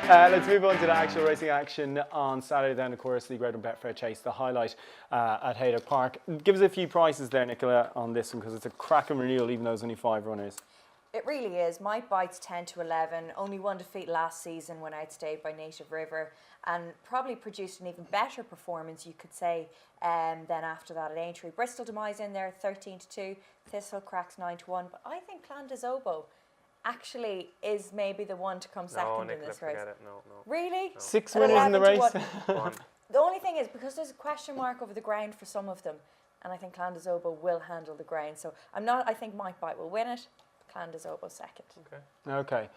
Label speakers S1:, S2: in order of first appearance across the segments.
S1: Let's move on to the actual racing action on Saturday then, of course, the Great Betfair Chase, the highlight at Haydock Park. Give us a few prices there, Nicola, on this one, because it's a cracking renewal, even though there's only 5 runners.
S2: It really is. My Bite's 10 to 11, only one defeat last season when outstayed by Native River, and probably produced an even better performance, you could say, than after that at Aintree. Bristol Demise in there, 13 to 2, Thistle cracks 9 to 1, but I think Clondezobo actually is maybe the one to come second in this race.
S3: No.
S2: Really?
S3: No.
S1: 6 winners in the race.
S2: The only thing is, because there's a question mark over the ground for some of them, and I think Clondezobo will handle the ground, so I think Mike Bite will win it. Clondezobo second.
S1: Okay.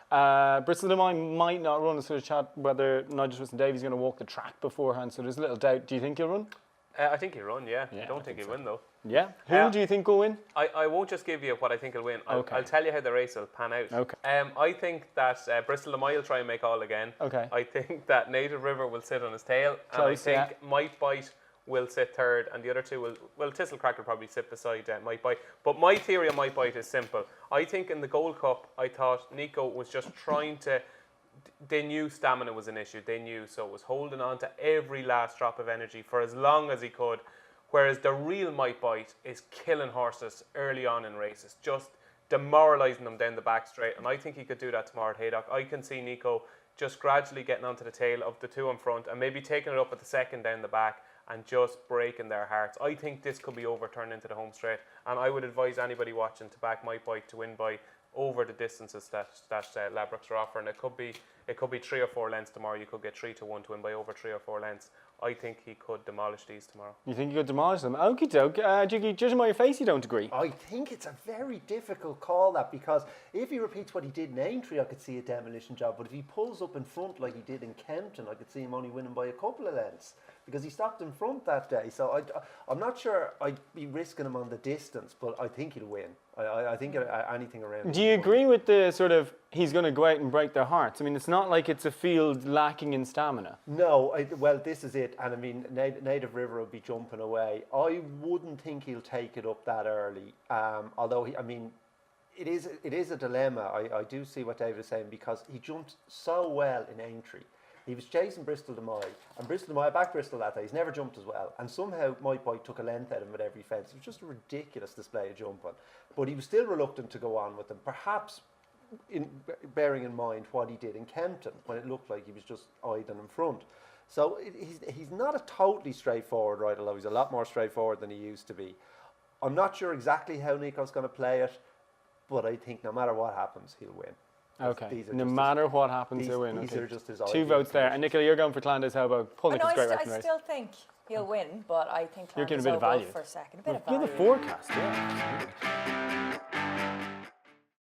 S1: Bristol Demise might not run. Sort of chat whether Nigel Twiston-Davies is going to walk the track beforehand, so there's a little doubt. Do you think he'll run?
S3: I think he'll run, yeah. I don't think he'll win, though.
S1: Yeah. Who do you think will win?
S3: I won't just give you what I think he'll win. I'll tell you how the race will pan out.
S1: Okay.
S3: I think that Bristol Demise will try and make all again.
S1: Okay.
S3: I think that Native River will sit on his tail.
S1: Close,
S3: and I think Might Bite will sit third, and the other two will Thistlecrack will probably sit beside Might Bite. But my theory on Might Bite is simple. I think in the Gold Cup, I thought Nico was just trying to. They knew stamina was an issue. They knew, so it was holding on to every last drop of energy for as long as he could. Whereas the real Might Bite is killing horses early on in races, just demoralising them down the back straight. And I think he could do that tomorrow at Haydock. I can see Nico just gradually getting onto the tail of the two in front and maybe taking it up at the second down the back and just breaking their hearts. I think this could be overturned into the home straight, and I would advise anybody watching to back Might Bite to win by over the distances that Ladbrokes are offering. It could be 3 or 4 lengths tomorrow. You could get 3 to 1 to win by over 3 or 4 lengths. I think he could demolish these tomorrow. You think he could demolish them? Okie doke. Jiggy, judging by your face, you don't agree?
S4: I think it's a very difficult call, that, because if he repeats what he did in Aintree, I could see a demolition job. But if he pulls up in front like he did in Kempton, I could see him only winning by a couple of lengths, because he stopped in front that day. So I'm not sure I'd be risking him on the distance, but I think he'll win. I think anything around.
S1: Do you agree with the sort of he's going to go out and break their hearts? I mean, it's not like it's a field lacking in stamina.
S4: No, well, this is it. And I mean, Native River will be jumping away. I wouldn't think he'll take it up that early. Although, it is a dilemma. I do see what David is saying, because he jumped so well in Aintree. He was chasing Bristol Demise, and Bristol Demise backed Bristol that day. He's never jumped as well, and somehow Might Bite took a length out of him at every fence. It was just a ridiculous display of jumping, but he was still reluctant to go on with them. Perhaps bearing in mind what he did in Kempton, when it looked like he was just idling in front. So he's not a totally straightforward rider, although he's a lot more straightforward than he used to be. I'm not sure exactly how Nico's going to play it, but I think no matter what happens, he'll win.
S1: Okay, no matter what happens, he'll win.
S4: These are just his
S1: 2 votes there. And Nicola, you're going for Clondezobo.
S2: I still think he'll win, but I think Clondezobo for second. A bit of value.
S1: You're the forecast, yeah.